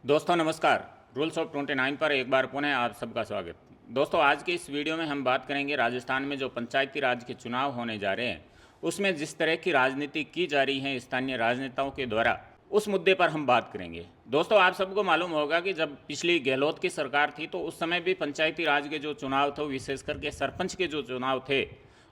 दोस्तों नमस्कार। Rules of 29 पर एक बार पुनः आप सबका स्वागत। दोस्तों आज के इस वीडियो में हम बात करेंगे राजस्थान में जो पंचायती राज के चुनाव होने जा रहे हैं उसमें जिस तरह की राजनीति की जा रही है स्थानीय राजनेताओं के द्वारा, उस मुद्दे पर हम बात करेंगे। दोस्तों आप सबको मालूम होगा कि जब पिछली गहलोत की सरकार थी तो उस समय भी पंचायती राज के जो चुनाव थे, विशेष करके सरपंच के जो चुनाव थे,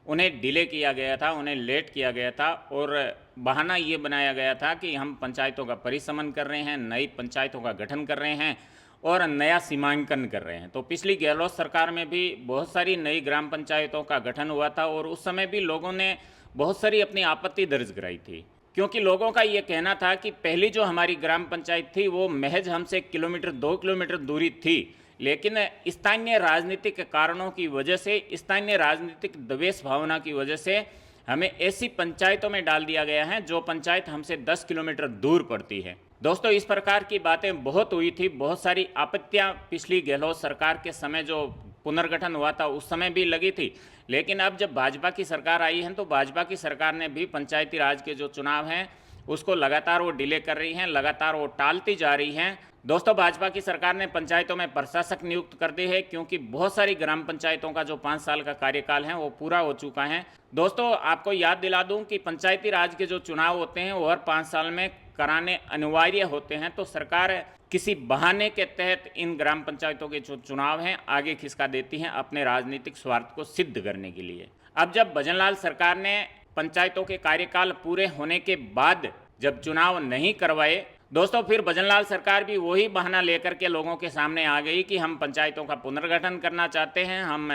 उन्हें डिले किया गया था, उन्हें लेट किया गया था और बहाना ये बनाया गया था कि हम पंचायतों का परिसमन कर रहे हैं, नई पंचायतों का गठन कर रहे हैं और नया सीमांकन कर रहे हैं। तो पिछली गहलोत सरकार में भी बहुत सारी नई ग्राम पंचायतों का गठन हुआ था और उस समय भी लोगों ने बहुत सारी अपनी आपत्ति दर्ज कराई थी, क्योंकि लोगों का ये कहना था कि पहली जो हमारी ग्राम पंचायत थी वो महज हमसे 1-2 किलोमीटर दूरी थी, लेकिन स्थानीय राजनीतिक कारणों की वजह से, स्थानीय राजनीतिक द्वेष भावना की वजह से हमें ऐसी पंचायतों में डाल दिया गया है जो पंचायत हमसे 10 किलोमीटर दूर पड़ती है। दोस्तों इस प्रकार की बातें बहुत हुई थी, बहुत सारी आपत्तियां पिछली गहलोत सरकार के समय जो पुनर्गठन हुआ था उस समय भी लगी थी, लेकिन अब जब भाजपा की सरकार आई है तो भाजपा की सरकार ने भी पंचायती राज के जो चुनाव हैं उसको लगातार वो डिले कर रही हैं, लगातार वो टालती जा रही हैं। दोस्तों भाजपा की सरकार ने पंचायतों में प्रशासक नियुक्त कर दिए हैं, क्योंकि बहुत सारी ग्राम पंचायतों का जो 5 साल का कार्यकाल है वो पूरा हो चुका है। दोस्तों आपको याद दिला दूं कि पंचायती राज के जो चुनाव होते हैं वो हर 5 साल में कराने अनिवार्य होते हैं, तो सरकार किसी बहाने के तहत इन ग्राम पंचायतों के जो चुनाव हैं आगे खिसका देती हैं अपने राजनीतिक स्वार्थ को सिद्ध करने के लिए। अब जब भजनलाल सरकार ने पंचायतों के कार्यकाल पूरे होने के बाद जब चुनाव नहीं करवाए, दोस्तों फिर भजनलाल सरकार भी वही बहाना लेकर के लोगों के सामने आ गई कि हम पंचायतों का पुनर्गठन करना चाहते हैं, हम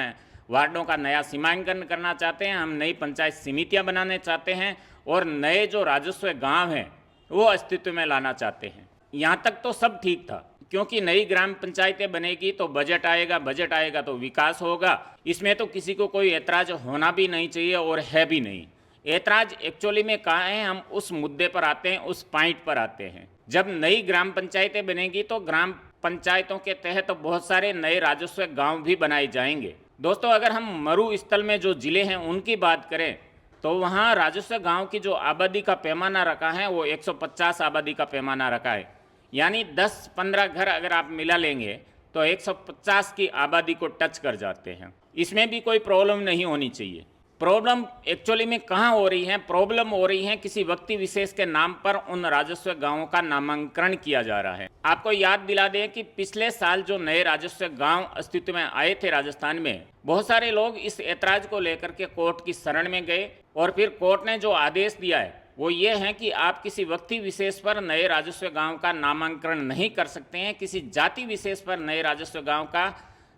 वार्डों का नया सीमांकन करना चाहते हैं, हम नई पंचायत समितियां बनाने चाहते हैं और नए जो राजस्व गांव हैं वो अस्तित्व में लाना चाहते हैं। यहाँ तक तो सब ठीक था, क्योंकि नई ग्राम पंचायतें बनेगी तो बजट आएगा, बजट आएगा तो विकास होगा, इसमें तो किसी को कोई ऐतराज होना भी नहीं चाहिए और है भी नहीं। ऐतराज एक्चुअली में कहाँ है, हम उस मुद्दे पर आते हैं, उस पॉइंट पर आते हैं। जब नई ग्राम पंचायतें बनेगी तो ग्राम पंचायतों के तहत तो बहुत सारे नए राजस्व गांव भी बनाए जाएंगे। दोस्तों अगर हम मरुस्थल में जो जिले हैं उनकी बात करें तो वहाँ राजस्व गांव की जो आबादी का पैमाना रखा है वो 150 आबादी का पैमाना रखा है, यानी 10-15 घर अगर आप मिला लेंगे तो 150 की आबादी को टच कर जाते हैं। इसमें भी कोई प्रॉब्लम नहीं होनी चाहिए। प्रॉब्लम एक्चुअली में कहाँ हो रही है, प्रॉब्लम हो रही है किसी व्यक्ति विशेष के नाम पर उन राजस्व गांवों का नामांकन किया जा रहा है। आपको याद दिला दें कि पिछले साल जो नए राजस्व गांव अस्तित्व में आए थे राजस्थान में, बहुत सारे लोग इस ऐतराज को लेकर के कोर्ट की शरण में गए और फिर कोर्ट ने जो आदेश दिया है वो ये है कि आप किसी व्यक्ति विशेष पर नए राजस्व गांव का नामांकन नहीं कर सकते हैं, किसी जाति विशेष पर नए राजस्व गांव का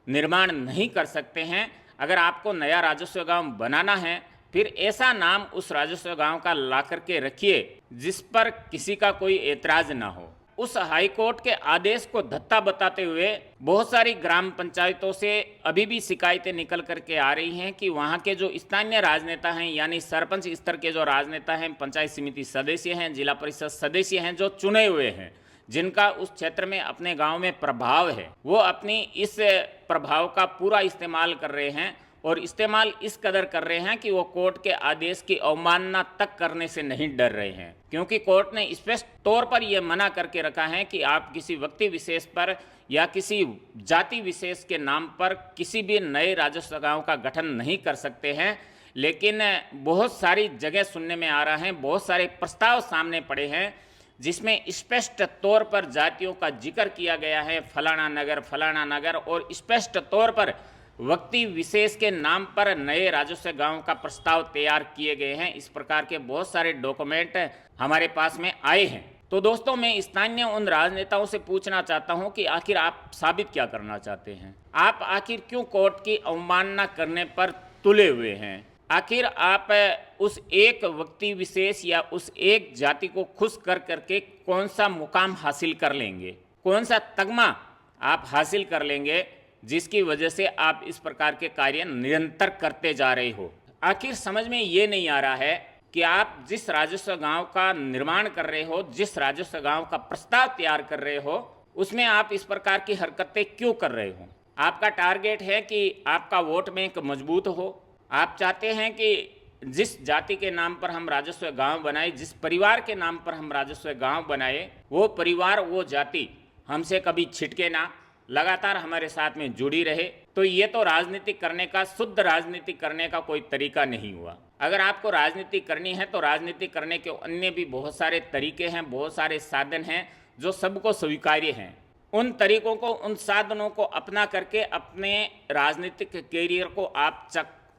निर्माण नहीं कर सकते हैं। अगर आपको नया राजस्व गांव बनाना है फिर ऐसा नाम उस राजस्व गांव का ला करके रखिए जिस पर किसी का कोई ऐतराज ना हो। उस हाई कोर्ट के आदेश को धत्ता बताते हुए बहुत सारी ग्राम पंचायतों से अभी भी शिकायतें निकल करके आ रही हैं कि वहां के जो स्थानीय राजनेता हैं, यानी सरपंच स्तर के जो राजनेता हैं, पंचायत समिति सदस्य हैं, जिला परिषद सदस्य हैं, जो चुने हुए हैं, जिनका उस क्षेत्र में अपने गांव में प्रभाव है, वो अपनी इस प्रभाव का पूरा इस्तेमाल कर रहे हैं और इस्तेमाल इस कदर कर रहे हैं कि वो कोर्ट के आदेश की अवमानना तक करने से नहीं डर रहे हैं, क्योंकि कोर्ट ने स्पष्ट तौर पर यह मना करके रखा है कि आप किसी व्यक्ति विशेष पर या किसी जाति विशेष के नाम पर किसी भी नए राजस्व गांव का गठन नहीं कर सकते हैं। लेकिन बहुत सारी जगह सुनने में आ रहा है, बहुत सारे प्रस्ताव सामने पड़े हैं जिसमें स्पष्ट तौर पर जातियों का जिक्र किया गया है, फलाना नगर, और स्पष्ट तौर पर व्यक्ति विशेष के नाम पर नए राजस्व गांव का प्रस्ताव तैयार किए गए हैं। इस प्रकार के बहुत सारे डॉक्यूमेंट हमारे पास में आए हैं। तो दोस्तों मैं स्थानीय उन राजनेताओं से पूछना चाहता हूं कि आखिर आप साबित क्या करना चाहते हैं, आप आखिर क्यों कोर्ट की अवमानना करने पर तुले हुए हैं, आखिर आप उस एक व्यक्ति विशेष या उस एक जाति को खुश कर करके कौन सा मुकाम हासिल कर लेंगे, कौन सा तगमा आप हासिल कर लेंगे जिसकी वजह से आप इस प्रकार के कार्य निरंतर करते जा रहे हो। आखिर समझ में ये नहीं आ रहा है कि आप जिस राजस्व गांव का निर्माण कर रहे हो, जिस राजस्व गांव का प्रस्ताव तैयार कर रहे हो, उसमें आप इस प्रकार की हरकतें क्यों कर रहे हो। आपका टारगेट है कि आपका वोट बैंक मजबूत हो, आप चाहते हैं कि जिस जाति के नाम पर हम राजस्व गांव बनाए, जिस परिवार के नाम पर हम राजस्व गांव बनाए, वो परिवार, वो जाति हमसे कभी छिटके ना, लगातार हमारे साथ में जुड़ी रहे। तो ये तो राजनीति करने का, शुद्ध राजनीति करने का कोई तरीका नहीं हुआ। अगर आपको राजनीति करनी है तो राजनीति करने के अन्य भी बहुत सारे तरीके हैं, बहुत सारे साधन हैं जो सबको स्वीकार्य हैं। उन तरीकों को, उन साधनों को अपना करके अपने राजनीतिक कैरियर को आप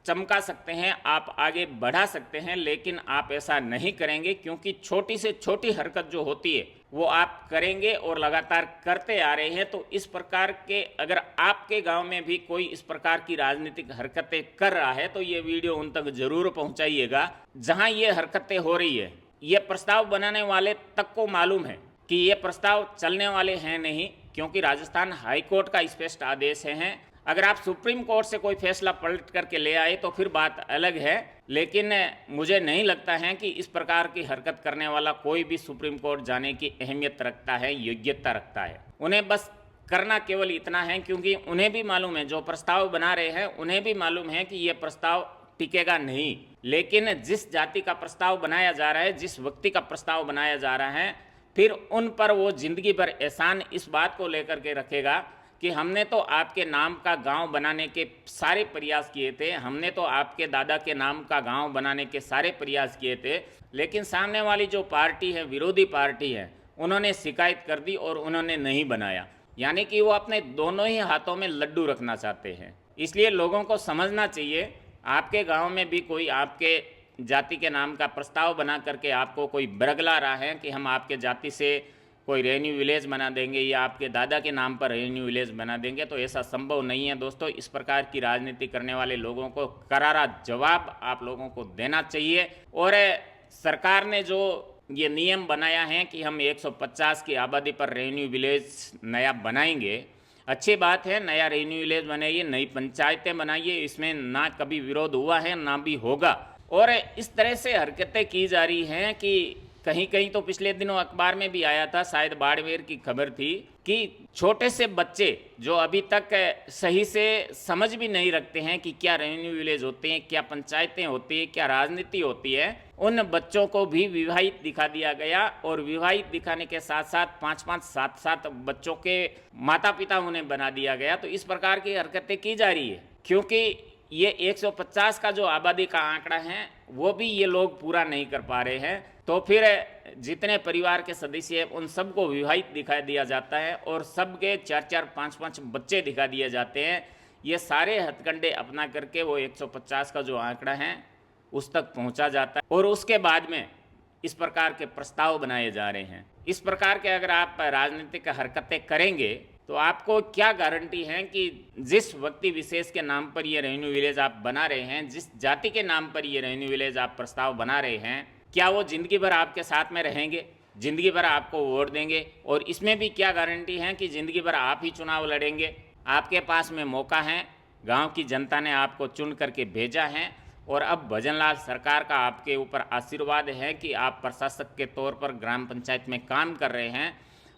चमका सकते हैं, आप आगे बढ़ा सकते हैं। लेकिन आप ऐसा नहीं करेंगे, क्योंकि छोटी से छोटी हरकत जो होती है वो आप करेंगे और लगातार करते आ रहे हैं। तो इस प्रकार के, अगर आपके गांव में भी कोई इस प्रकार की राजनीतिक हरकतें कर रहा है तो ये वीडियो उन तक जरूर पहुंचाइएगा जहां ये हरकतें हो रही है। ये प्रस्ताव बनाने वाले तक को मालूम है कि ये प्रस्ताव चलने वाले हैं नहीं, क्योंकि राजस्थान हाईकोर्ट का स्पष्ट आदेश है। अगर आप सुप्रीम कोर्ट से कोई फैसला पलट करके ले आए तो फिर बात अलग है, लेकिन मुझे नहीं लगता है कि इस प्रकार की हरकत करने वाला कोई भी सुप्रीम कोर्ट जाने की अहमियत रखता है, योग्यता रखता है। उन्हें बस करना केवल इतना है, क्योंकि उन्हें भी मालूम है, जो प्रस्ताव बना रहे हैं उन्हें भी मालूम है कि ये प्रस्ताव टिकेगा नहीं। लेकिन जिस जाति का प्रस्ताव बनाया जा रहा है, जिस व्यक्ति का प्रस्ताव बनाया जा रहा है, फिर उन पर वो जिंदगी भर एहसान इस बात को लेकर के रखेगा कि हमने तो आपके नाम का गांव बनाने के सारे प्रयास किए थे, हमने तो आपके दादा के नाम का गांव बनाने के सारे प्रयास किए थे, लेकिन सामने वाली जो पार्टी है, विरोधी पार्टी है, उन्होंने शिकायत कर दी और उन्होंने नहीं बनाया। यानी कि वो अपने दोनों ही हाथों में लड्डू रखना चाहते हैं। इसलिए लोगों को समझना चाहिए, आपके गाँव में भी कोई आपके जाति के नाम का प्रस्ताव बना करके आपको कोई बरगला रहा है कि हम आपके जाति से कोई रेवेन्यू विलेज बना देंगे या आपके दादा के नाम पर रेवेन्यू विलेज बना देंगे, तो ऐसा संभव नहीं है दोस्तों। इस प्रकार की राजनीति करने वाले लोगों को करारा जवाब आप लोगों को देना चाहिए। और सरकार ने जो ये नियम बनाया है कि हम 150 की आबादी पर रेवेन्यू विलेज नया बनाएंगे, अच्छी बात है, नया रेवेन्यू विलेज बनाइए, नई पंचायतें बनाइए, इसमें ना कभी विरोध हुआ है ना भी होगा। और इस तरह से हरकतें की जा रही हैं कि कहीं कहीं तो पिछले दिनों अखबार में भी आया था, शायद बाड़मेर की खबर थी, कि छोटे से बच्चे जो अभी तक सही से समझ भी नहीं रखते हैं कि क्या रेवेन्यू विलेज होते हैं, क्या पंचायतें होती है, क्या राजनीति होती है, उन बच्चों को भी विवाहित दिखा दिया गया। और विवाहित दिखाने के साथ साथ 5-5, 7-7 बच्चों के माता पिता उन्हें बना दिया गया। तो इस प्रकार की हरकतें की जा रही है, क्योंकि ये 150 का जो आबादी का आंकड़ा है वो भी ये लोग पूरा नहीं कर पा रहे हैं। तो फिर जितने परिवार के सदस्य हैं उन सबको विवाहित दिखा दिया जाता है और सबके 4-4, 5-5 बच्चे दिखा दिए जाते हैं। ये सारे हथकंडे अपना करके वो 150 का जो आंकड़ा है उस तक पहुंचा जाता है, और उसके बाद में इस प्रकार के प्रस्ताव बनाए जा रहे हैं। इस प्रकार के अगर आप राजनीतिक हरकतें करेंगे तो आपको क्या गारंटी है कि जिस व्यक्ति विशेष के नाम पर ये रेवेन्यू विलेज आप बना रहे हैं, जिस जाति के नाम पर ये रेवेन्यू विलेज आप प्रस्ताव बना रहे हैं, क्या वो ज़िंदगी भर आपके साथ में रहेंगे, ज़िंदगी भर आपको वोट देंगे? और इसमें भी क्या गारंटी है कि ज़िंदगी भर आप ही चुनाव लड़ेंगे? आपके पास में मौका है, गांव की जनता ने आपको चुन करके भेजा है, और अब भजनलाल सरकार का आपके ऊपर आशीर्वाद है कि आप प्रशासक के तौर पर ग्राम पंचायत में काम कर रहे हैं,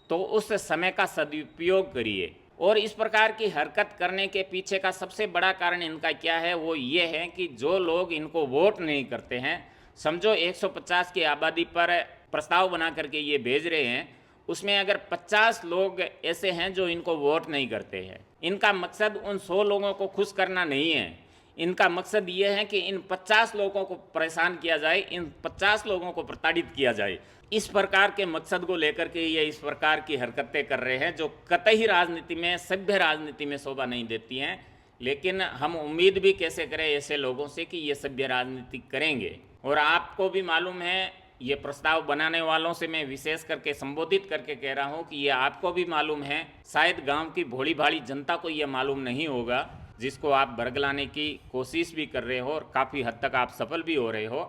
तो उस समय का सदुपयोग करिए। और इस प्रकार की हरकत करने के पीछे का सबसे बड़ा कारण इनका क्या है, वो ये है कि जो लोग इनको वोट नहीं करते हैं, समझो 150 की आबादी पर प्रस्ताव बना करके ये भेज रहे हैं, उसमें अगर 50 लोग ऐसे हैं जो इनको वोट नहीं करते हैं, इनका मकसद उन 100 लोगों को खुश करना नहीं है, इनका मकसद ये है कि इन 50 लोगों को परेशान किया जाए, इन 50 लोगों को प्रताड़ित किया जाए। इस प्रकार के मकसद को लेकर के ये इस प्रकार की हरकतें कर रहे हैं, जो कतई राजनीति में, सभ्य राजनीति में शोभा नहीं देती हैं। लेकिन हम उम्मीद भी कैसे करें ऐसे लोगों से कि ये सभ्य राजनीति करेंगे। और आपको भी मालूम है, ये प्रस्ताव बनाने वालों से मैं विशेष करके संबोधित करके कह रहा हूँ कि ये आपको भी मालूम है, शायद गाँव की भोली भाली जनता को ये मालूम नहीं होगा, जिसको आप बरगलाने की कोशिश भी कर रहे हो और काफ़ी हद तक आप सफल भी हो रहे हो,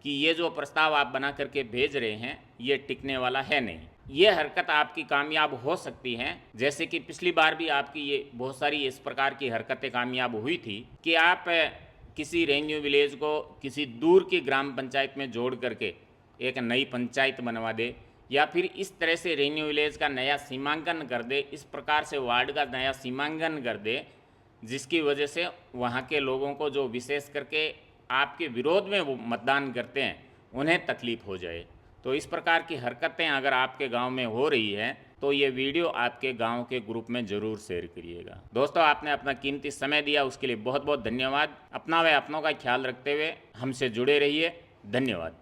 कि ये जो प्रस्ताव आप बना करके भेज रहे हैं ये टिकने वाला है नहीं। ये हरकत आपकी कामयाब हो सकती है, जैसे कि पिछली बार भी आपकी ये बहुत सारी इस प्रकार की हरकतें कामयाब हुई थी कि आप किसी रेवेन्यू विलेज को किसी दूर की ग्राम पंचायत में जोड़ करके एक नई पंचायत बनवा दे, या फिर इस तरह से रेवेन्यू विलेज का नया सीमांकन कर दे, इस प्रकार से वार्ड का नया सीमांकन कर दे, जिसकी वजह से वहाँ के लोगों को, जो विशेष करके आपके विरोध में वो मतदान करते हैं, उन्हें तकलीफ हो जाए। तो इस प्रकार की हरकतें अगर आपके गांव में हो रही है तो ये वीडियो आपके गांव के ग्रुप में ज़रूर शेयर करिएगा। दोस्तों, आपने अपना कीमती समय दिया, उसके लिए बहुत बहुत धन्यवाद। अपना व अपनों का ख्याल रखते हुए हमसे जुड़े रहिए। धन्यवाद।